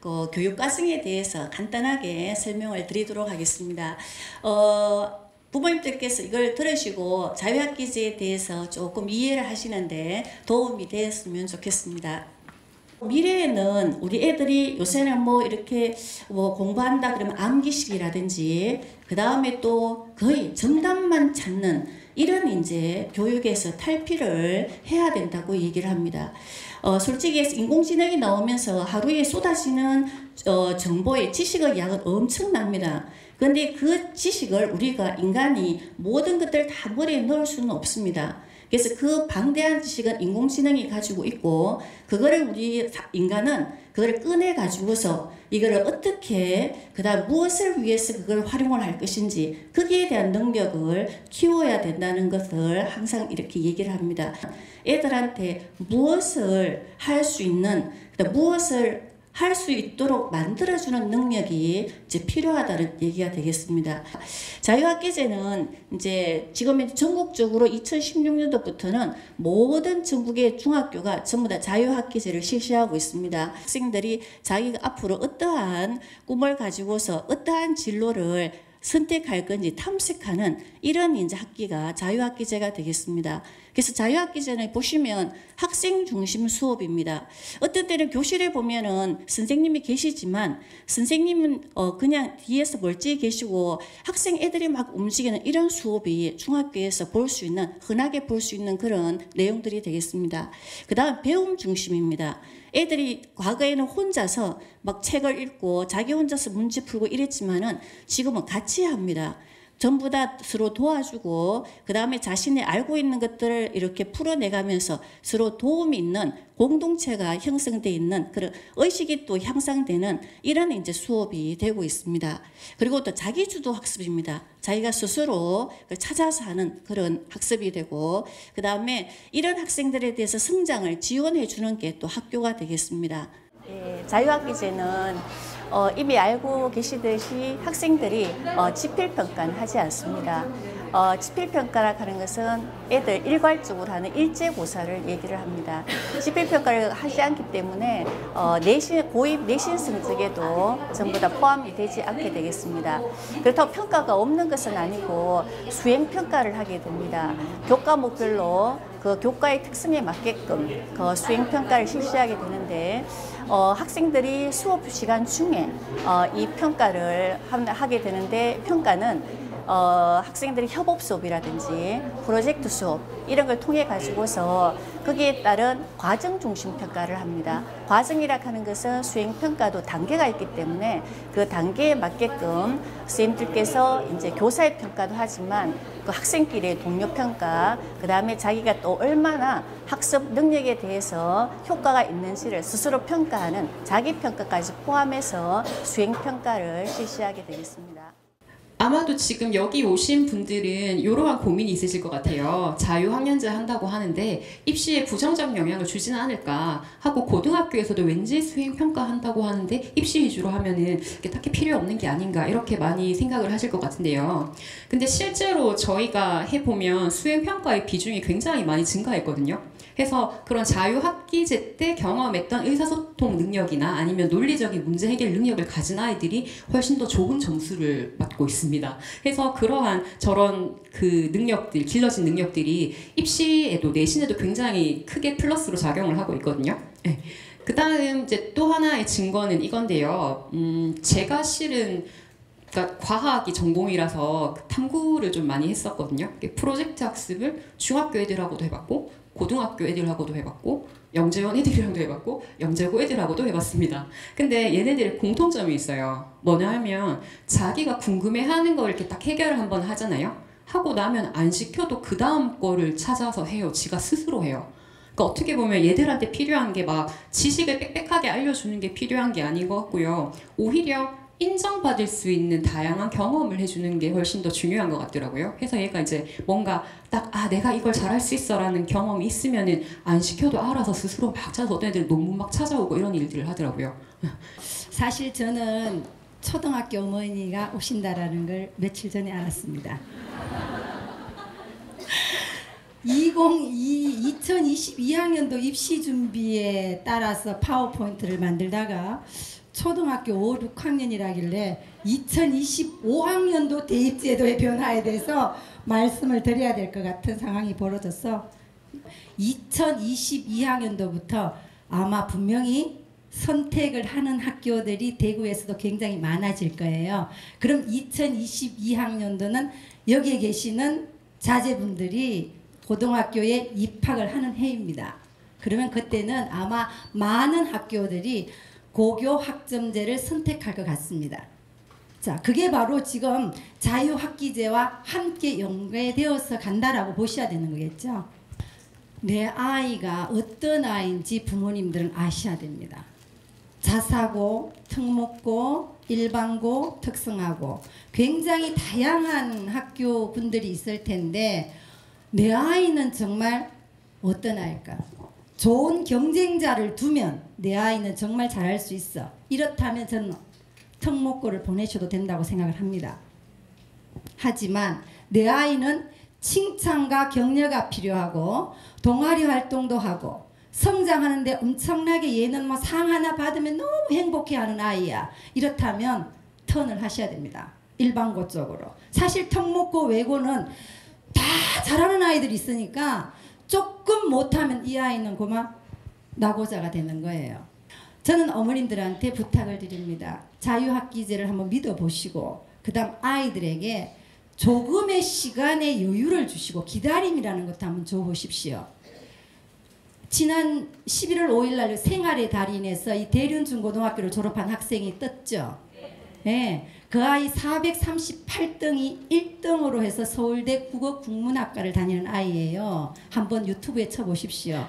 그 교육 과정에 대해서 간단하게 설명을 드리도록 하겠습니다. 부모님들께서 이걸 들으시고 자유학기제에 대해서 조금 이해를 하시는데 도움이 되었으면 좋겠습니다. 미래에는 우리 애들이 요새는 뭐 이렇게 뭐 공부한다 그러면 암기식이라든지 그 다음에 또 거의 정답만 찾는 이런 이제 교육에서 탈피를 해야 된다고 얘기를 합니다. 솔직히 인공지능이 나오면서 하루에 쏟아지는 정보의 지식의 양은 엄청납니다. 그런데 그 지식을 우리가 인간이 모든 것들을 다 머리에 넣을 수는 없습니다. 그래서 그 방대한 지식은 인공지능이 가지고 있고 그거를 우리 인간은 그거를 꺼내 가지고서 이거를 어떻게 그다음 무엇을 위해서 그걸 활용을 할 것인지 거기에 대한 능력을 키워야 된다는 것을 항상 이렇게 얘기를 합니다. 애들한테 무엇을 할 수 있는 무엇을 할 수 있도록 만들어주는 능력이 이제 필요하다는 얘기가 되겠습니다. 자유학기제는 이제 지금 전국적으로 2016년도부터는 모든 전국의 중학교가 전부 다 자유학기제를 실시하고 있습니다. 학생들이 자기가 앞으로 어떠한 꿈을 가지고서 어떠한 진로를 선택할 건지 탐색하는 이런 이제 학기가 자유학기제가 되겠습니다. 그래서 자유학기제는 보시면 학생 중심 수업입니다. 어떤 때는 교실에 보면은 선생님이 계시지만 선생님은 그냥 뒤에서 멀찍이 계시고 학생 애들이 막 움직이는 이런 수업이 중학교에서 볼 수 있는 흔하게 볼 수 있는 그런 내용들이 되겠습니다. 그 다음 배움 중심입니다. 애들이 과거에는 혼자서 막 책을 읽고 자기 혼자서 문제 풀고 이랬지만은 지금은 같이 합니다. 전부 다 서로 도와주고 그 다음에 자신이 알고 있는 것들을 이렇게 풀어내가면서 서로 도움이 있는 공동체가 형성되어 있는 그런 의식이 또 향상되는 이런 이제 수업이 되고 있습니다. 그리고 또 자기주도 학습입니다. 자기가 스스로 찾아서 하는 그런 학습이 되고 그 다음에 이런 학생들에 대해서 성장을 지원해 주는 게 또 학교가 되겠습니다. 자유학기제는 이미 알고 계시듯이 학생들이 지필평가는 하지 않습니다. 지필평가라 하는 것은 애들 일괄적으로 하는 일제고사를 얘기를 합니다. 지필평가를 하지 않기 때문에 고입 내신 성적에도 전부 다 포함이 되지 않게 되겠습니다. 그렇다고 평가가 없는 것은 아니고 수행평가를 하게 됩니다. 교과목별로 그 교과의 특성에 맞게끔 그 수행평가를 실시하게 되는데 학생들이 수업 시간 중에 이 평가를 하게 되는데 평가는 학생들이 협업 수업이라든지 프로젝트 수업 이런 걸 통해 가지고서 거기에 따른 과정 중심 평가를 합니다. 과정이라 하는 것은 수행 평가도 단계가 있기 때문에 그 단계에 맞게끔 선생님들께서 이제 교사의 평가도 하지만 그 학생끼리의 동료 평가, 그 다음에 자기가 또 얼마나 학습 능력에 대해서 효과가 있는지를 스스로 평가하는 자기 평가까지 포함해서 수행 평가를 실시하게 되겠습니다. 아마도 지금 여기 오신 분들은 이러한 고민이 있으실 것 같아요. 자유학년제 한다고 하는데 입시에 부정적 영향을 주지는 않을까 하고 고등학교에서도 왠지 수행평가 한다고 하는데 입시 위주로 하면은 딱히 필요 없는 게 아닌가 이렇게 많이 생각을 하실 것 같은데요. 근데 실제로 저희가 해보면 수행평가의 비중이 굉장히 많이 증가했거든요. 그래서 그런 자유학기제 때 경험했던 의사소통 능력이나 아니면 논리적인 문제 해결 능력을 가진 아이들이 훨씬 더 좋은 점수를 받고 있습니다. 그래서 그러한 저런 그 능력들, 길러진 능력들이 입시에도 내신에도 굉장히 크게 플러스로 작용을 하고 있거든요. 네. 그 다음 이제 또 하나의 증거는 이건데요. 제가 실은 그러니까 과학이 전공이라서 탐구를 좀 많이 했었거든요. 프로젝트 학습을 중학교 애들하고도 해봤고 고등학교 애들하고도 해봤고 영재원 애들이랑도 해봤고 영재고 애들하고도 해봤습니다. 근데 얘네들 공통점이 있어요. 뭐냐 하면 자기가 궁금해하는 걸 이렇게 딱 해결을 한번 하잖아요. 하고 나면 안 시켜도 그 다음 거를 찾아서 해요. 지가 스스로 해요. 그러니까 어떻게 보면 얘들한테 필요한 게 막 지식을 빽빽하게 알려주는 게 필요한 게 아닌 것 같고요. 오히려 인정받을 수 있는 다양한 경험을 해주는 게 훨씬 더 중요한 것 같더라고요. 그래서 얘가 이제 뭔가 딱 내가 이걸 잘할 수 있어 라는 경험이 있으면은 안 시켜도 알아서 스스로 막 찾아서 어떤 애들 논문 막 찾아오고 이런 일들을 하더라고요. 사실 저는 초등학교 어머니가 오신다라는 걸 며칠 전에 알았습니다. 2022학년도 입시 준비에 따라서 파워포인트를 만들다가 초등학교 5, 6학년이라길래 2025학년도 대입제도의 변화에 대해서 말씀을 드려야 될 것 같은 상황이 벌어져서 2022학년도부터 아마 분명히 선택을 하는 학교들이 대구에서도 굉장히 많아질 거예요. 그럼 2022학년도는 여기에 계시는 자제분들이 고등학교에 입학을 하는 해입니다. 그러면 그때는 아마 많은 학교들이 고교 학점제를 선택할 것 같습니다. 자, 그게 바로 지금 자유학기제와 함께 연계되어서 간다라고 보셔야 되는 거겠죠. 내 아이가 어떤 아이인지 부모님들은 아셔야 됩니다. 자사고, 특목고, 일반고, 특성화고 굉장히 다양한 학교 분들이 있을 텐데 내 아이는 정말 어떤 아이일까? 좋은 경쟁자를 두면 내 아이는 정말 잘할 수 있어. 이렇다면 저는 특목고를 보내셔도 된다고 생각을 합니다. 하지만 내 아이는 칭찬과 격려가 필요하고 동아리 활동도 하고 성장하는데 엄청나게 얘는 뭐 상 하나 받으면 너무 행복해하는 아이야. 이렇다면 턴을 하셔야 됩니다. 일반고 쪽으로. 사실 특목고 외고는 다 잘하는 아이들이 있으니까 조금 못하면 이 아이는 그만 낙오자가 되는 거예요. 저는 어머님들한테 부탁을 드립니다. 자유학기제를 한번 믿어보시고 그 다음 아이들에게 조금의 시간의 여유를 주시고 기다림이라는 것도 한번 줘보십시오. 지난 11월 5일 날 생활의 달인에서 이 대륜중고등학교를 졸업한 학생이 떴죠. 네, 그 아이 438등이 1등으로 해서 서울대 국어국문학과를 다니는 아이예요. 한번 유튜브에 쳐보십시오.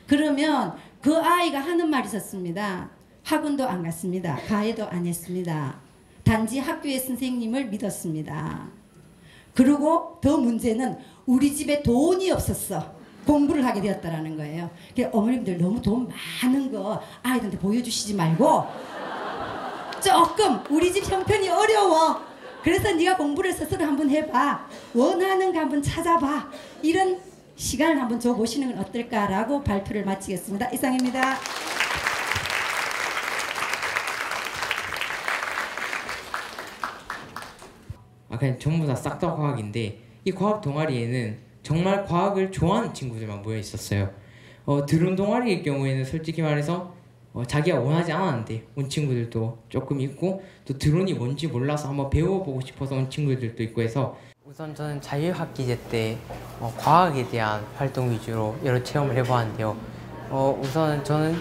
그러면 그 아이가 하는 말이 있었습니다. 학원도 안 갔습니다. 과외도 안 했습니다. 단지 학교의 선생님을 믿었습니다. 그리고 더 문제는 우리 집에 돈이 없었어. 공부를 하게 되었다라는 거예요. 그러니까 어머님들 너무 돈 많은 거 아이들한테 보여주시지 말고 조금 우리 집 형편이 어려워. 그래서 네가 공부를 스스로 한번 해봐. 원하는 거 한번 찾아봐. 이런 시간을 한번 줘보시는 건 어떨까라고 발표를 마치겠습니다. 이상입니다. 그냥 전부 다 싹 다 과학인데 이 과학 동아리에는 정말 과학을 좋아하는 친구들만 모여 있었어요. 드론 동아리일 경우에는 솔직히 말해서 자기가 원하지 않았는데 온 친구들도 조금 있고 또 드론이 뭔지 몰라서 한번 배워보고 싶어서 온 친구들도 있고 해서 우선 저는 자유학기제 때 과학에 대한 활동 위주로 여러 체험을 해보았는데요. 우선 저는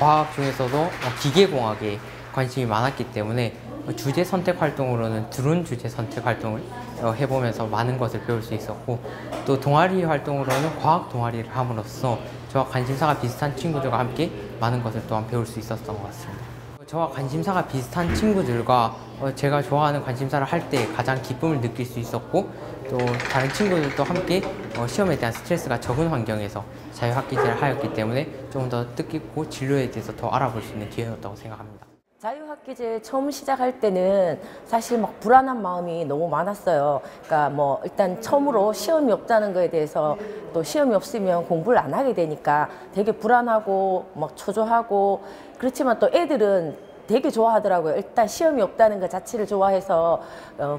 과학 중에서도 기계공학에 관심이 많았기 때문에 주제 선택 활동으로는 드론 주제 선택 활동을 해보면서 많은 것을 배울 수 있었고 또 동아리 활동으로는 과학 동아리를 함으로써 저와 관심사가 비슷한 친구들과 함께 많은 것을 또한 배울 수 있었던 것 같습니다. 저와 관심사가 비슷한 친구들과 제가 좋아하는 관심사를 할 때 가장 기쁨을 느낄 수 있었고 또 다른 친구들도 함께 시험에 대한 스트레스가 적은 환경에서 자유학기제를 하였기 때문에 조금 더 뜻깊고 진로에 대해서 더 알아볼 수 있는 기회였다고 생각합니다. 자유학기제 처음 시작할 때는 사실 막 불안한 마음이 너무 많았어요. 그러니까 뭐 일단 처음으로 시험이 없다는 거에 대해서 또 시험이 없으면 공부를 안 하게 되니까 되게 불안하고 막 초조하고 그렇지만 또 애들은 되게 좋아하더라고요. 일단 시험이 없다는 것 자체를 좋아해서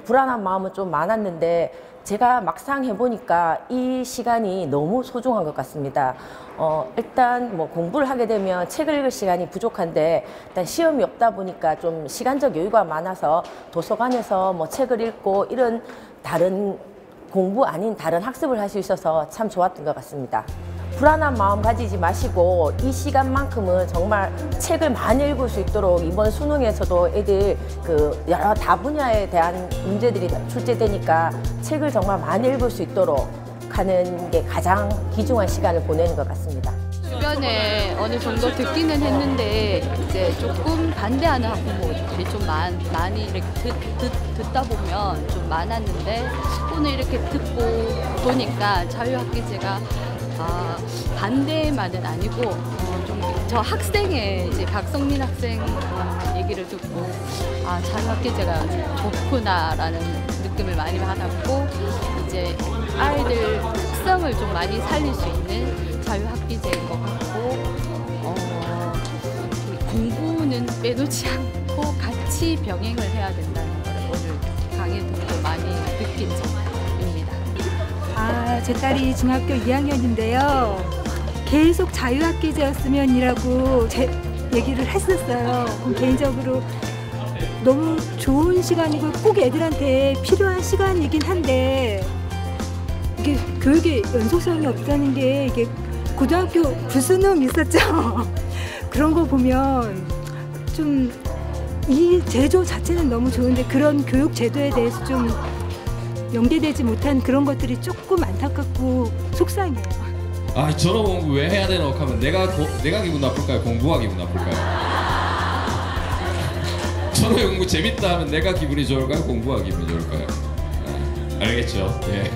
불안한 마음은 좀 많았는데 제가 막상 해보니까 이 시간이 너무 소중한 것 같습니다. 일단 뭐 공부를 하게 되면 책을 읽을 시간이 부족한데 일단 시험이 없다 보니까 좀 시간적 여유가 많아서 도서관에서 뭐 책을 읽고 이런 다른 공부 아닌 다른 학습을 할 수 있어서 참 좋았던 것 같습니다. 불안한 마음 가지지 마시고 이 시간만큼은 정말 책을 많이 읽을 수 있도록 이번 수능에서도 애들 그 여러 다분야에 대한 문제들이 출제되니까 책을 정말 많이 읽을 수 있도록 하는 게 가장 귀중한 시간을 보내는 것 같습니다. 주변에 어느 정도 듣기는 했는데 이제 조금 반대하는 학부모들이 좀 많이 이렇게 듣다 보면 좀 많았는데 오늘 이렇게 듣고 보니까 자유학기제가 반대만은 아니고 좀 저 학생의 이제 박성민 학생 얘기를 듣고 자유학기제가 좋구나라는 느낌을 많이 받았고 이제 아이들 특성을 좀 많이 살릴 수 있는 자유학기제인 것 같고 공부는 빼놓지 않고 같이 병행을 해야 된다는 걸 오늘 강의 듣고 많이 느낀 점입니다. 제 딸이 중학교 2학년인데요. 계속 자유학기제였으면이라고 얘기를 했었어요. 그럼 개인적으로 너무 좋은 시간이고 꼭 애들한테 필요한 시간이긴 한데 이게 교육에 연속성이 없다는 게 이게 고등학교 불수능 있었죠. 그런 거 보면 좀 이 제도 자체는 너무 좋은데 그런 교육 제도에 대해서 좀 연계되지 못한 그런 것들이 조금 안타깝고 속상해요. 전업 공부 왜 해야 되노 하면 내가 기분 나쁠까요? 공부가 기분 나쁠까요? 전업 공부 재밌다 하면 내가 기분이 좋을까요? 공부가 기분이 좋을까요? 알겠죠? 예.